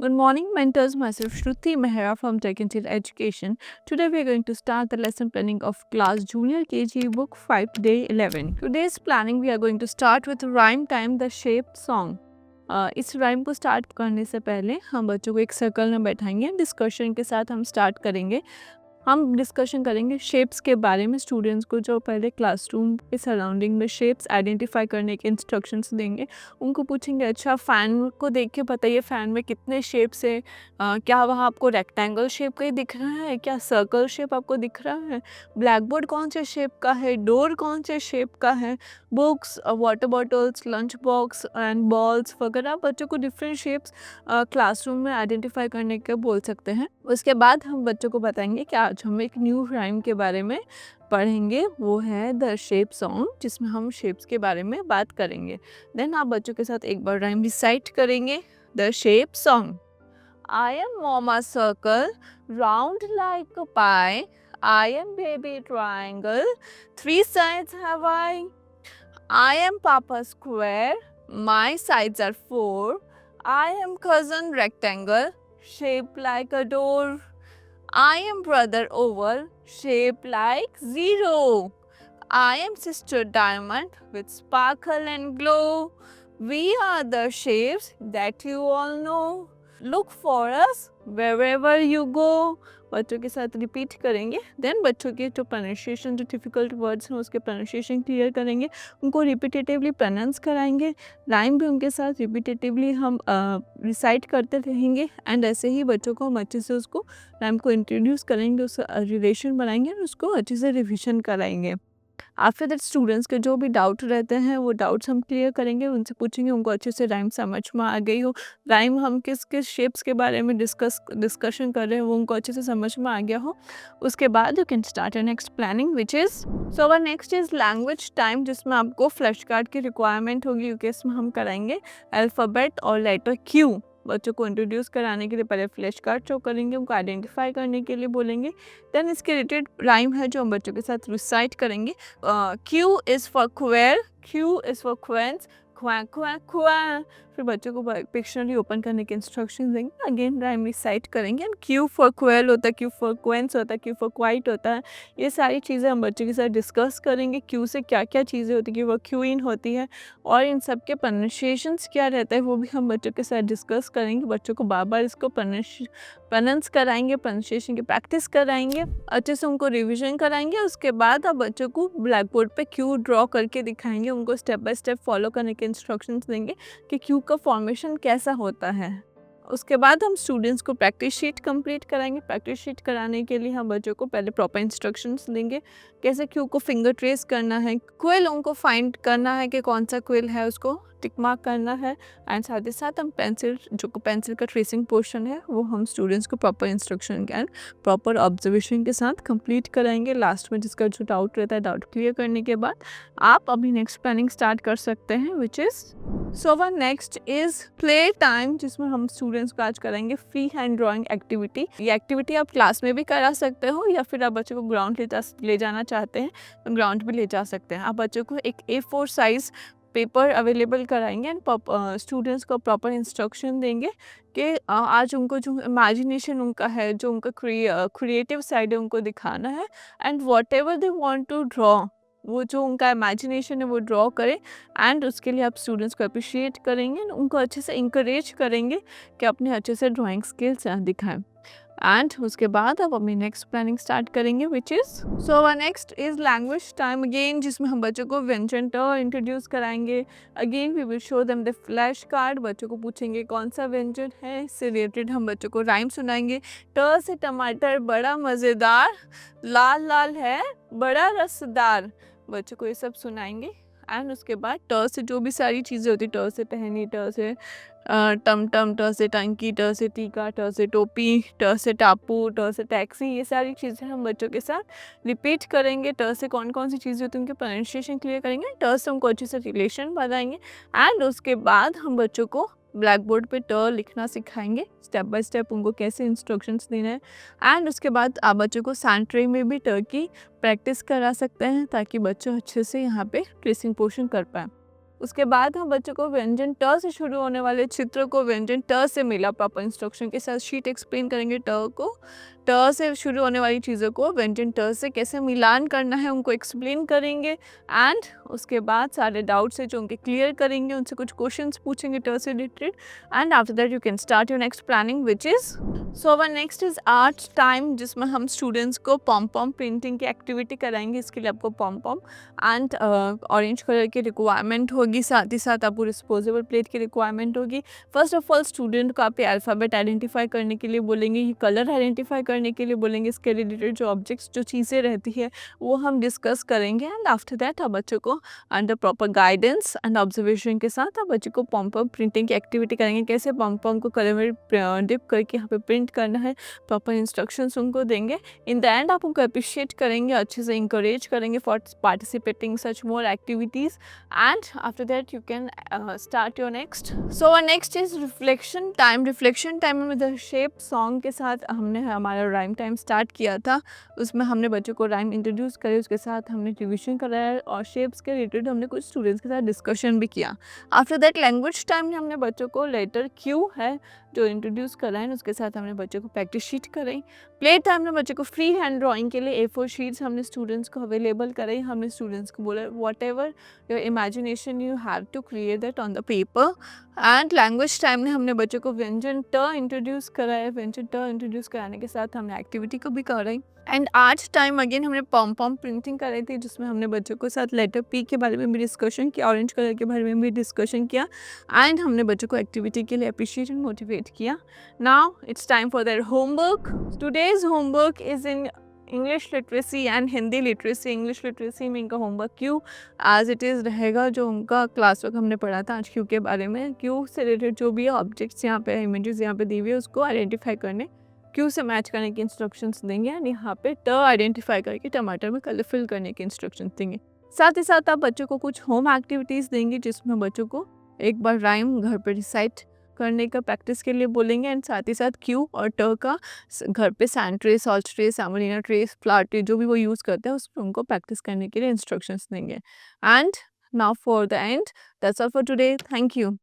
Good morning, mentors. Myself Shruti Mehra from Tech Until Education. Today we are going to start the lesson planning of class Junior KG book 5 day 11. Today's planning we are going to start with rhyme time the shaped song. इस rhyme को start करने से पहले हम बच्चों को एक circle में बैठाएंगे, डिस्कशन के साथ हम स्टार्ट करेंगे। हम डिस्कशन करेंगे शेप्स के बारे में। स्टूडेंट्स को जो पहले क्लासरूम के सराउंडिंग में शेप्स आइडेंटिफाई करने के इंस्ट्रक्शंस देंगे। उनको पूछेंगे अच्छा फ़ैन को देख के बताइए फ़ैन में कितने शेप्स है, क्या वहाँ आपको रेक्टेंगल शेप का ही दिख रहा है, क्या सर्कल शेप आपको दिख रहा है, ब्लैक बोर्ड कौन से शेप का है, डोर कौन से शेप का है, books, water bottles, lunch box and balls वगैरह बच्चों को डिफरेंट शेप्स क्लासरूम में आइडेंटिफाई करने के बोल सकते हैं। उसके बाद हम बच्चों को बताएंगे कि आज हम एक न्यू राइम के बारे में पढ़ेंगे, वो है द शेप सॉन्ग, जिसमें हम शेप्स के बारे में बात करेंगे। देन आप बच्चों के साथ एक बार राइम रिसाइट करेंगे, the shape song. I am mama circle, round like a pie. I am baby triangle, three sides have I. I am papa square, my sides are four. I am cousin rectangle, shaped like a door. I am brother oval, shaped like zero. I am sister diamond with sparkle and glow. We are the shapes that you all know. Look for us wherever you go. बच्चों के साथ repeat करेंगे। Then बच्चों के जो pronunciation, जो difficult words हैं उसके प्रोनाउंसिएशन क्लियर करेंगे, उनको रिपीटेटिवली प्रोनाउंस कराएंगे। राइम भी उनके साथ रिपीटेटिवली हम रिसाइट करते रहेंगे। एंड ऐसे ही बच्चों को हम अच्छे से उसको राइम को इंट्रोड्यूस करेंगे, उसका रिलेशन बनाएंगे और उसको अच्छे से रिविजन कराएंगे। आफ्टर दैट स्टूडेंट्स के जो भी डाउट रहते हैं वो डाउट्स हम क्लियर करेंगे, उनसे पूछेंगे उनको अच्छे से राइम समझ में आ गई हो, राइम हम किस किस शेप्स के बारे में डिस्कशन कर रहे हैं वो उनको अच्छे से समझ में आ गया हो। उसके बाद you can start your next planning which is so our next is language time, जिसमें आपको फ्लैश कार्ड की रिक्वायरमेंट होगी, क्योंकि इसमें हम कराएंगे अल्फ़ाबेट और लेटर क्यू। बच्चों को इंट्रोड्यूस कराने के लिए पहले फ्लैश कार्ड शो करेंगे, उनको आइडेंटिफाई करने के लिए बोलेंगे। देन इसके रिलेटेड राइम है जो हम बच्चों के साथ रिसाइट करेंगे। Q is for queer, Q is for queens, क्वा क्वा क्वा। फिर बच्चों को पिक्शनरी ओपन करने के इंस्ट्रक्शन देंगे, अगेन राइम रिसाइट करेंगे। एंड Q फॉर क्वेल होता है, Q फॉर क्वेंस होता है, Q फॉर क्वाइट होता है। ये सारी चीज़ें हम बच्चों के साथ डिस्कस करेंगे, Q से क्या क्या चीज़ें होती है, वो क्यूइन होती है और इन सब के प्रोनाउंसिएशंस क्या रहता है वो भी हम बच्चों के साथ डिस्कस करेंगे। बच्चों को बार बार इसको प्रोनाउंस कराएंगे, प्रोनाउंसिएशन की प्रैक्टिस कराएंगे, अच्छे से उनको रिविजन कराएंगे। उसके बाद आप बच्चों को ब्लैक बोर्ड पे क्यू ड्रॉ करके दिखाएंगे, उनको स्टेप बाय स्टेप फॉलो करने के इंस्ट्रक्शंस देंगे कि क्यू का फॉर्मेशन कैसा होता है। उसके बाद हम स्टूडेंट्स को प्रैक्टिस शीट कंप्लीट कराएंगे। प्रैक्टिस शीट कराने के लिए हम बच्चों को पहले प्रॉपर इंस्ट्रक्शंस देंगे, कैसे क्यू को फिंगर ट्रेस करना है, क्विल उनको फाइंड करना है कि कौन सा क्विल है, उसको टिक मार्क करना है। एंड साथ ही साथ हम पेंसिल का ट्रेसिंग पोर्शन है वो हम स्टूडेंट्स को proper instruction and proper observation के साथ कंप्लीट कराएंगे। लास्ट में जिसका जो डाउट रहता है, डाउट क्लियर करने के बाद आप अभी नेक्स्ट प्लानिंग स्टार्ट कर सकते हैं, विच is so our next is play time, जिसमें हम स्टूडेंट्स को आज कराएंगे फ्री हैंड ड्राइंग एक्टिविटी। ये एक्टिविटी आप क्लास में भी करा सकते हो या फिर आप बच्चों को ग्राउंड ले जाना चाहते हैं तो ग्राउंड भी ले जा सकते हैं। आप बच्चों को एक A4 साइज़ पेपर अवेलेबल कराएंगे एंड स्टूडेंट्स को प्रॉपर इंस्ट्रक्शन देंगे कि आज उनको जो इमेजिनेशन उनका है, जो उनका क्रिएटिव साइड है उनको दिखाना है। And whatever they want to draw, वो जो उनका इमेजिनेशन है वो ड्रॉ करें। एंड उसके लिए आप स्टूडेंट्स को अप्रिशिएट करेंगे, उनको अच्छे से इंकरेज करेंगे कि अपने अच्छे से ड्राइंग स्किल्स दिखाएं। एंड उसके बाद आप अपनी नेक्स्ट प्लानिंग स्टार्ट करेंगे, which is so our next is language time again, जिसमें हम बच्चों को व्यंजन ट इंट्रोड्यूस कराएंगे। Again we will show them the flash card, बच्चों को पूछेंगे कौन सा व्यंजन है, इससे रिलेटेड हम बच्चों को राइम सुनाएंगे। ट से टमाटर बड़ा मज़ेदार, लाल लाल है बड़ा रसदार। बच्चों को ये सब सुनाएंगे। एंड उसके बाद ट से जो भी सारी चीज़ें होती, ट से टहनी, ट से टमटम, ट से टंकी, ट से टीका, ट से टोपी, ट से टापू, ट से टैक्सी, ये सारी चीज़ें हम बच्चों के साथ रिपीट करेंगे। ट से कौन कौन सी चीज़ें होती हैं उनके प्रोनाउंसिएशन क्लियर करेंगे, ट से उनको अच्छे से रिलेशन बताएंगे। एंड उसके बाद हम बच्चों को ब्लैक बोर्ड पे ट लिखना सिखाएंगे, स्टेप बाय स्टेप उनको कैसे इंस्ट्रक्शंस देने हैं। एंड उसके बाद आप बच्चों को सैंट्री में भी ट की प्रैक्टिस करा सकते हैं ताकि बच्चे अच्छे से यहाँ पे ट्रेसिंग पोर्शन कर पाएँ। उसके बाद हम बच्चों को व्यंजन ट से शुरू होने वाले चित्र को व्यंजन ट से मिला प्रॉपर इंस्ट्रक्शन के साथ शीट एक्सप्लेन करेंगे। ट को ट से शुरू होने वाली चीज़ों को व्यंजन ट से कैसे मिलान करना है उनको एक्सप्लेन करेंगे। एंड उसके बाद सारे डाउट्स है जो उनके क्लियर करेंगे, उनसे कुछ क्वेश्चंस पूछेंगे ट से related. And after that you can start your next planning which is so our next is art time, जिसमें हम स्टूडेंट्स को पॉम पॉम प्रिंटिंग की एक्टिविटी कराएंगे। इसके लिए आपको पॉम पॉम एंड ऑरेंज कलर की रिक्वायरमेंट होगी, साथ ही साथ आपको डिस्पोजेबल प्लेट की रिक्वायरमेंट होगी। फर्स्ट ऑफ ऑल स्टूडेंट को आप अल्फ़ाबेट आइडेंटिफाई करने के लिए बोलेंगे, ये कलर आइडेंटिफाई करने के लिए बोलेंगे। इसके रिलेटेड जो ऑब्जेक्ट्स जो चीज़ें रहती है वो हम डिस्कस करेंगे। एंड आफ्टर दैट आप बच्चों को under proper guidance and observation के साथ आप बच्चों को पॉम पॉम प्रिंटिंग की एक्टिविटी करेंगे। कैसे पॉम पॉम को कलर में डिप करके यहाँ पे प्रिंट करना है, प्रॉपर इंस्ट्रक्शंस उनको देंगे। इन द एंड आप उनको अप्रिशिएट करेंगे, अच्छे से इंकरेज करेंगे for participating such more activities. And after that you can start your next. So our next is reflection time. Reflection time में द शेप सॉन्ग के साथ हमने हमारा राइम टाइम स्टार्ट किया था। उसमें हमने बच्चों को राइम इंट्रोड्यूस करे, उसके साथ हमने रिविजन कराया और शेप्स के रिलेटेड हमने कुछ स्टूडेंट्स के साथ डिस्कशन भी किया। आफ्टर दैट लैंग्वेज टाइम में हमने बच्चों को लेटर क्यू है जो इंट्रोड्यूस कराएं, उसके साथ हमने बच्चों को प्रैक्टिस शीट कराई। प्ले टाइम में बच्चों को फ्री हैंड ड्राइंग के लिए A4 शीट्स हमने स्टूडेंट्स को अवेलेबल कराई। हमने स्टूडेंट्स को बोला whatever your imagination you have to create that on the paper. And language time में हमने बच्चों को व्यंजन ट इंट्रोड्यूस कराया। व्यंजन ट इंट्रोड्यूस कराने के साथ हमने एक्टिविटी को भी कराई। एंड आज टाइम अगेन हमने पॉम पॉम प्रिंटिंग कराई थी, जिसमें हमने बच्चों के साथ लेटर पी के बारे में भी डिस्कशन किया, ऑरेंज कलर के बारे में भी डिस्कशन किया। एंड हमने बच्चों को एक्टिविटी के लिए अप्रिशिएट एंड मोटिवेट किया। Now it's time for their homework. Today's homework is in English literacy and Hindi literacy. English literacy में इनका होमवर्क क्यू एज इट इज़ रहेगा, जो उनका क्लास वर्क हमने पढ़ा था आज क्यू के बारे में। क्यू से रिलेटेड जो भी ऑब्जेक्ट्स यहाँ पे इमेजेस यहाँ पे दी हुई है उसको आइडेंटिफाई करने, क्यू से मैच करने की इंस्ट्रक्शंस देंगे। एंड यहाँ पे ट आइडेंटिफाई करके टमाटर में कलर फिल करने की इंस्ट्रक्शंस देंगे। साथ ही साथ आप बच्चों को कुछ होम एक्टिविटीज़ देंगे, जिसमें बच्चों को एक बार राइम घर पर रिसाइट करने का प्रैक्टिस के लिए बोलेंगे। एंड साथ ही साथ क्यू और ट का घर पे sand tray, salt tray, semolina tray, flour tray जो भी वो यूज़ करते हैं उसमें उनको प्रैक्टिस करने के लिए इंस्ट्रक्शंस देंगे। And now for the end that's all for today. Thank you.